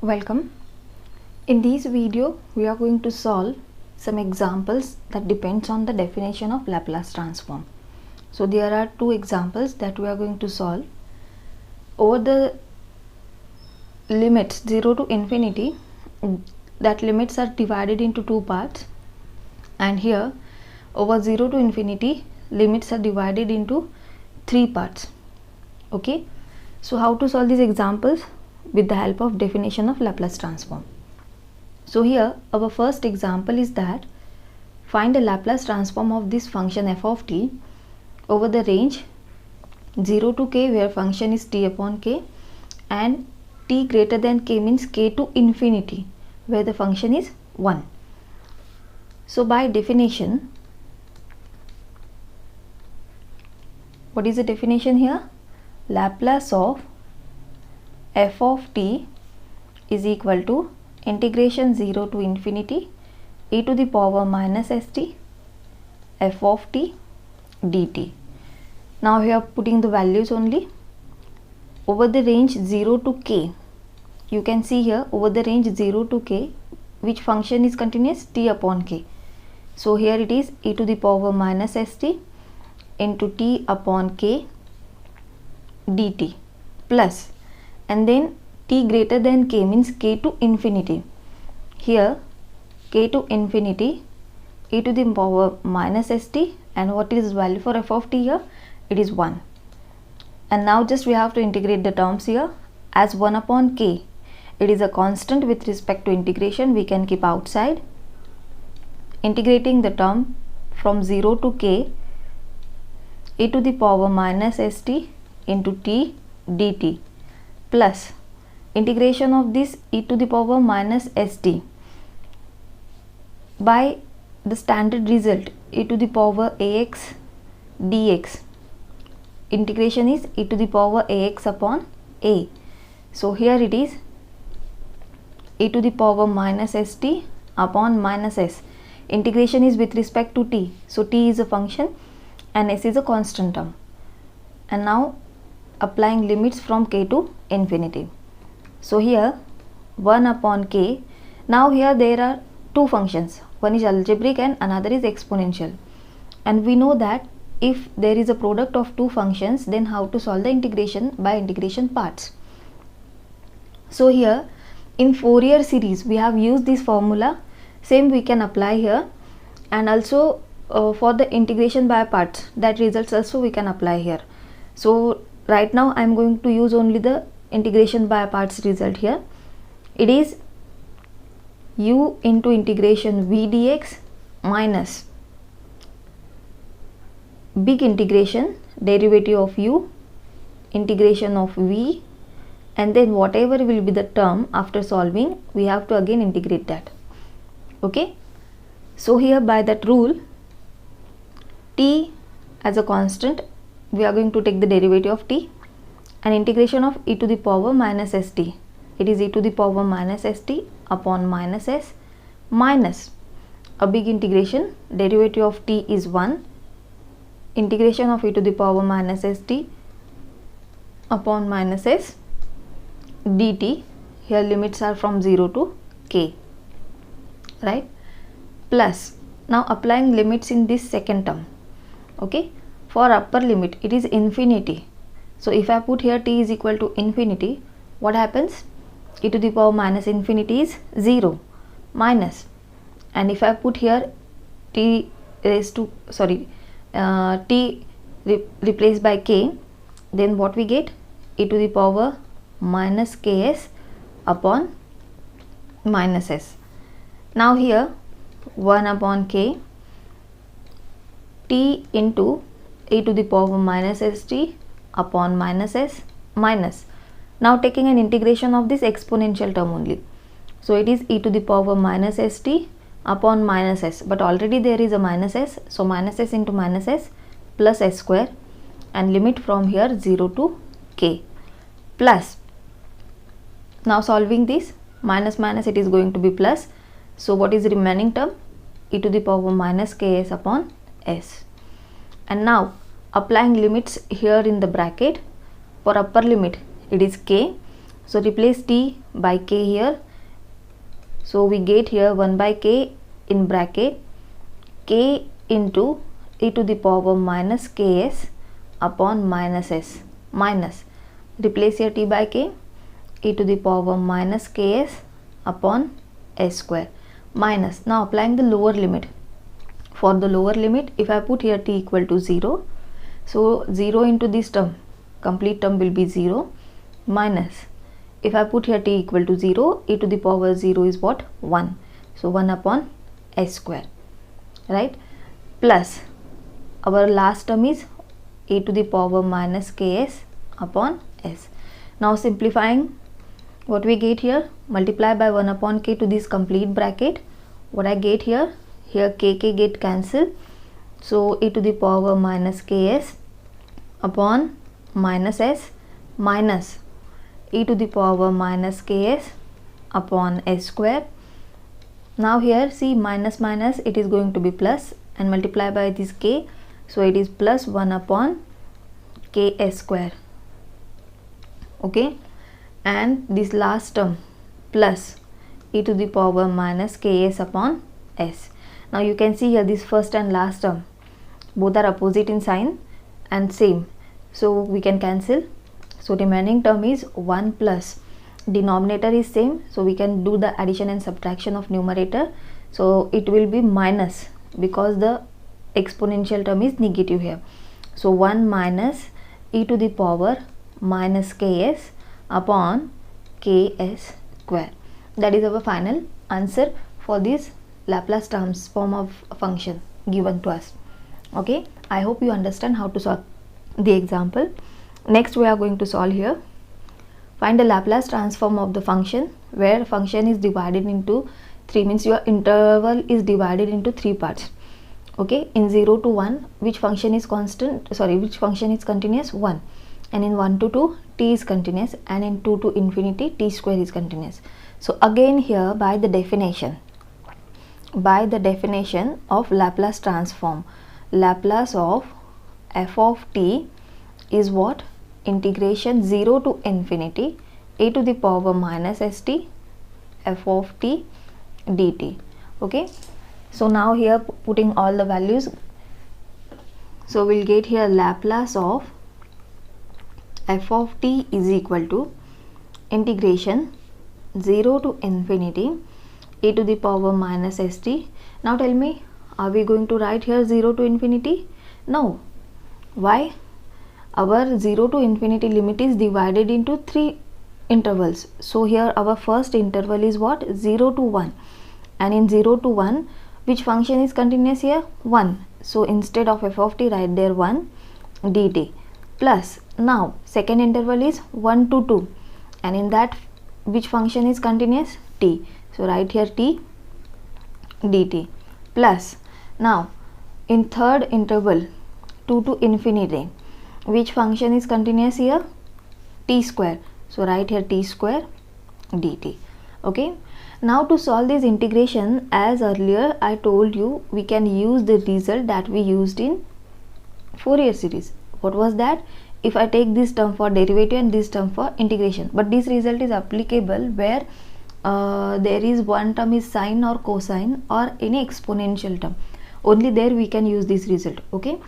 Welcome. In this video we are going to solve some examples that depends on the definition of Laplace transform. So there are two examples that we are going to solve. Over the limits 0 to infinity, that limits are divided into two parts, and here over 0 to infinity limits are divided into three parts. Okay, so how to solve these examples? With the help of definition of Laplace transform. So here our first example is that find a Laplace transform of this function f of t over the range 0 to k, where function is t upon k, and t greater than k means k to infinity, where the function is 1. So by definition, what is the definition here? Laplace of f of t is equal to integration 0 to infinity e to the power minus st f of t dt. Now we are putting the values only over the range 0 to k. You can see here over the range 0 to k, which function is continuous? T upon k. So here it is e to the power minus st into t upon k dt plus, and then t greater than k means k to infinity. Here k to infinity e to the power minus st, and what is value for f of t here? It is 1. And now just we have to integrate the terms here. As 1 upon k, it is a constant with respect to integration, we can keep outside. Integrating the term from 0 to k e to the power minus st into t dt plus integration of this e to the power minus st by the standard result e to the power ax dx. Integration is e to the power ax upon a. So here it is e to the power minus st upon minus s. Integration is with respect to t, so t is a function and s is a constant term. And now applying limits from k to infinity. So here 1 upon k. Now here there are two functions, one is algebraic and another is exponential, and we know that if there is a product of two functions, then how to solve the integration? By integration parts. So here in Fourier series we have used this formula, same we can apply here, and also for the integration by parts, that results also we can apply here. So right now I am going to use only the integration by parts result here. It is u into integration v dx minus big integration derivative of u integration of v, and then whatever will be the term after solving, we have to again integrate that. Okay, so here by that rule, t as a constant, we are going to take the derivative of t, and integration of e to the power minus st, it is e to the power minus st upon minus s minus a big integration derivative of t is 1, integration of e to the power minus st upon minus s dt. Here limits are from 0 to k, right? Plus now applying limits in this second term. Okay, for upper limit it is infinity. So if I put here t is equal to infinity, what happens? E to the power minus infinity is 0 minus, and if I put here t raised to t replaced by k, then what we get? E to the power minus ks upon minus s. Now here 1 upon k t into e to the power minus st upon minus s minus, now taking an integration of this exponential term only. So it is e to the power minus st upon minus s, but already there is a minus s, so minus s into minus s plus s square, and limit from here 0 to k plus, now solving this minus minus, it is going to be plus. So what is the remaining term? E to the power minus ks upon s. And now applying limits here in the bracket, for upper limit it is k, So replace t by k here. So we get here 1 by k in bracket k into e to the power minus ks upon minus s, minus, replace here t by k, e to the power minus ks upon s square, minus. Now applying the lower limit. For the lower limit, if I put here t equal to 0, so 0 into this term, complete term will be 0, minus, if I put here t equal to 0, e to the power 0 is what? 1. So 1 upon s square, right? Plus our last term is e to the power minus ks upon s. Now simplifying, what we get here, multiply by 1 upon k to this complete bracket. What I get here, here k get cancelled, so e to the power minus ks upon minus s minus e to the power minus ks upon s square. Now here see, minus minus, it is going to be plus, and multiply by this k, so it is plus 1 upon ks square, okay, and this last term plus e to the power minus ks upon s. Now you can see here this first and last term both are opposite in sign and same, so we can cancel. So remaining term is 1 plus, denominator is same, so we can do the addition and subtraction of numerator. So it will be minus because the exponential term is negative here. So 1 minus e to the power minus ks upon ks square. That is our final answer for this Laplace transform of a function given to us. Okay, I hope you understand how to solve the example. Next we are going to solve here. Find the Laplace transform of the function where function is divided into 3, means your interval is divided into 3 parts. Okay, in 0 to 1, which function is constant, which function is continuous? 1. And in 1 to 2, t is continuous, and in 2 to infinity, t square is continuous. So again here by the definition of Laplace transform, Laplace of f of t is what? Integration 0 to infinity e to the power minus st f of t dt. Okay, so now here putting all the values, so we'll get here Laplace of f of t is equal to integration 0 to infinity e to the power minus st. Now tell me, are we going to write here 0 to infinity? No. Why? Our 0 to infinity limit is divided into 3 intervals. So here our first interval is what? 0 to 1, and in 0 to 1 which function is continuous here? 1. So instead of f of t write there 1 dt, plus now second interval is 1 to 2, and in that which function is continuous? T. So write here t dt, plus now in third interval 2 to infinity, which function is continuous here? T square. So write here t square dt. Okay, now to solve this integration, as earlier I told you, we can use the result that we used in Fourier series. What was that? If I take this term for derivative and this term for integration, but this result is applicable where there is one term is sine or cosine or any exponential term, only there we can use this result. Okay,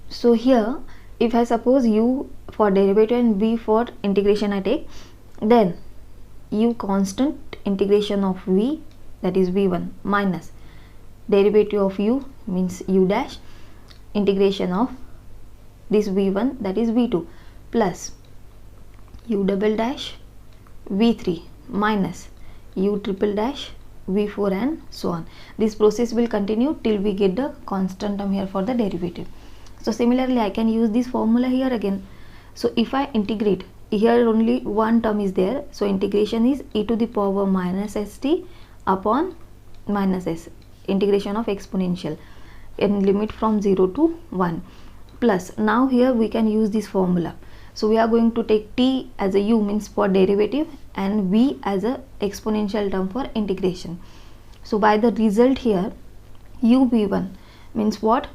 so here if I suppose u for derivative and v for integration I take, then u constant integration of v, that is v1, minus derivative of u means u dash, integration of this v1, that is v2, plus u double dash v3 minus u triple dash v4, and so on. This process will continue till we get the constant term here for the derivative. So similarly I can use this formula here again. So if I integrate, here only one term is there, so integration is e to the power minus st upon minus s, integration of exponential in limit from 0 to 1, plus now here we can use this formula. So we are going to take t as a u means for derivative and v as a exponential term for integration. So by the result here u v1 means what?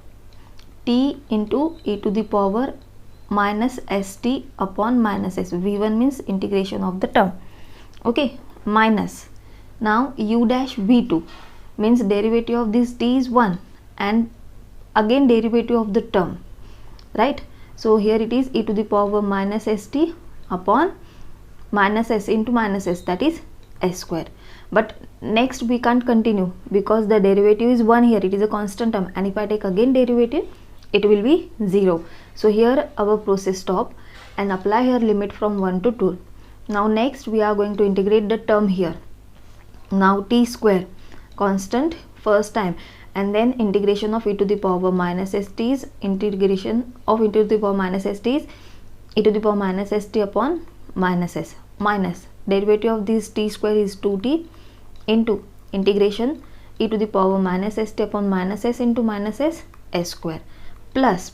T into e to the power minus st upon minus s. v1 means integration of the term. Okay, minus, now u dash v2 means derivative of this t is 1 and again derivative of the term, right? So here it is e to the power minus st upon minus s into minus s, that is s square. But next we can't continue because the derivative is 1 here, it is a constant term, and if I take again derivative it will be 0. So here our process stop and apply here limit from 1 to 2. Now next we are going to integrate the term here. Now t square constant first time, and then integration of e to the power minus st is integration of e to the power minus st is e to the power minus st upon minus s, minus derivative of this t square is 2t into integration e to the power minus st upon minus s into minus s s square, plus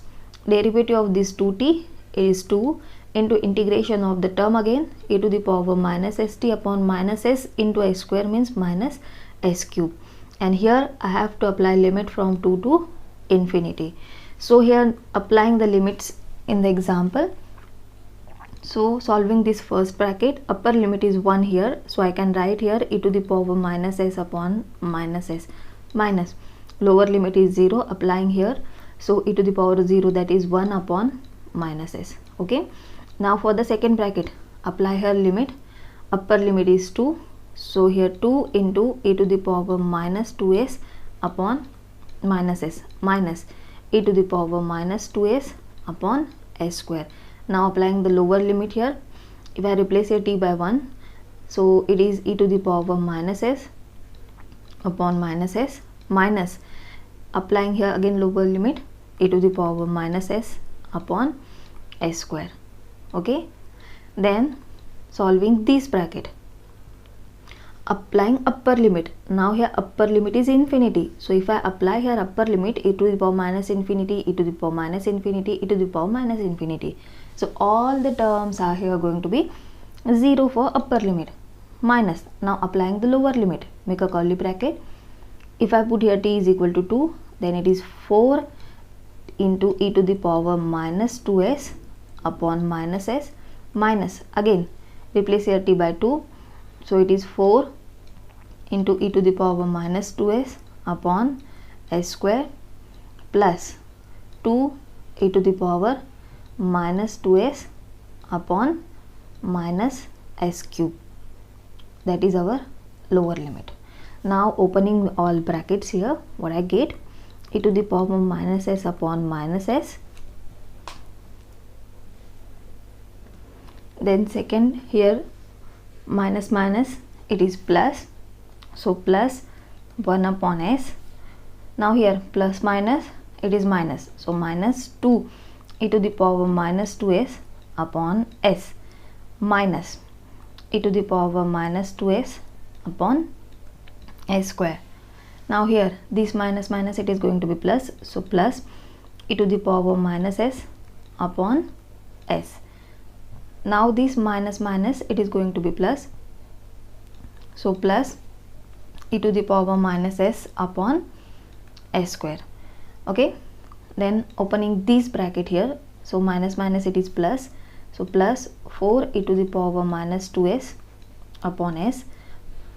derivative of this 2t is 2 into integration of the term again e to the power minus st upon minus s into s square means minus s cube. And here I have to apply limit from 2 to infinity. So here applying the limits in the example. So solving this first bracket, upper limit is 1 here, so I can write here e to the power minus s upon minus s, minus lower limit is 0, applying here, so e to the power 0, that is 1 upon minus s. Okay, now for the second bracket, apply here limit, upper limit is 2, so here 2 into e to the power minus 2s upon minus s, minus e to the power minus 2s upon s square. Now applying the lower limit here, if I replace here t by 1, so it is e to the power minus s upon minus s, minus applying here again lower limit e to the power minus s upon s square. Okay, then solving this bracket, applying upper limit. Now here upper limit is infinity, so if I apply here upper limit e to the power minus infinity, e to the power minus infinity, e to the power minus infinity, so all the terms are here going to be 0 for upper limit, minus, now applying the lower limit, make a curly bracket, if I put here t is equal to 2, then it is 4 into e to the power minus 2s upon minus s, minus again replace here t by 2, so it is 4 into e to the power minus 2s upon s square, plus 2 e to the power minus 2s upon minus s cube, that is our lower limit. Now opening all brackets here, what I get, e to the power minus s upon minus s, then second here minus minus it is plus, so plus 1 upon s, now here plus minus it is minus, so minus 2 e to the power minus 2s upon s, minus e to the power minus 2s upon s square. Now here this minus minus it is going to be plus, so plus e to the power minus s upon s. Now this minus minus it is going to be plus, so plus e to the power minus s upon s square. Okay, then opening this bracket here, so minus minus it is plus, so plus 4 e to the power minus 2s upon s,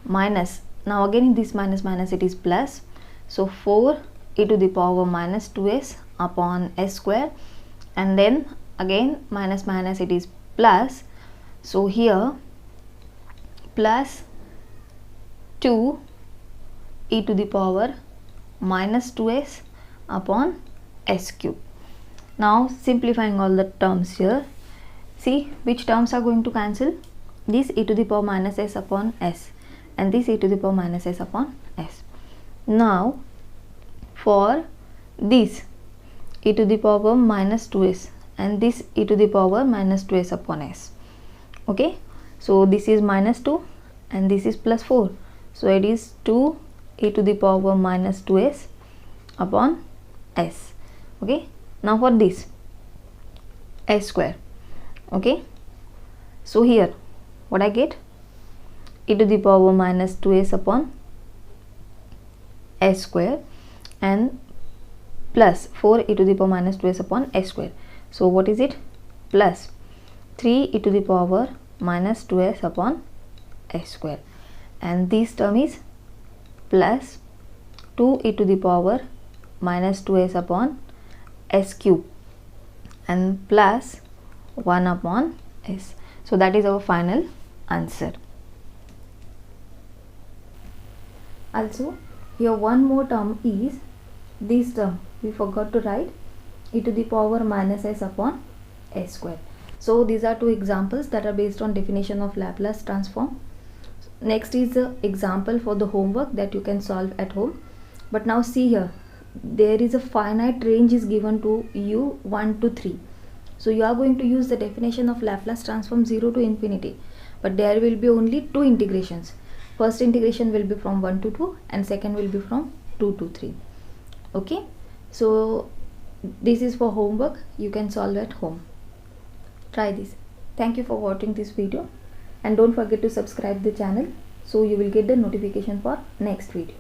minus, now again in this minus minus it is plus, so 4 e to the power minus 2s upon s square, and then again minus minus it is plus, so here plus 2 e to the power minus 2s upon s cube. Now simplifying all the terms here, see which terms are going to cancel, this e to the power minus s upon s and this e to the power minus s upon s. Now for this e to the power minus 2s and this e to the power minus 2s upon s. Okay, so this is minus 2 and this is plus 4, so it is 2 e to the power minus 2s upon s. Okay, now for this s square. Okay, so here what I get, e to the power minus 2s upon s square and plus 4 e to the power minus 2s upon s square. So what is it, plus 3 e to the power minus 2s upon s square, and this term is plus 2 e to the power minus 2s upon s cube and plus 1 upon s. So that is our final answer. Also here one more term is this term, we forgot to write, e to the power minus s upon s square. So these are two examples that are based on definition of Laplace transform. Next is the example for the homework that you can solve at home. But now see here, there is a finite range is given to you 1 to 3. So you are going to use the definition of Laplace transform 0 to infinity, but there will be only two integrations. First integration will be from 1 to 2 and second will be from 2 to 3. Okay, so this is for homework, you can solve at home. Try this. Thank you for watching this video, and don't forget to subscribe the channel so you will get the notification for next video.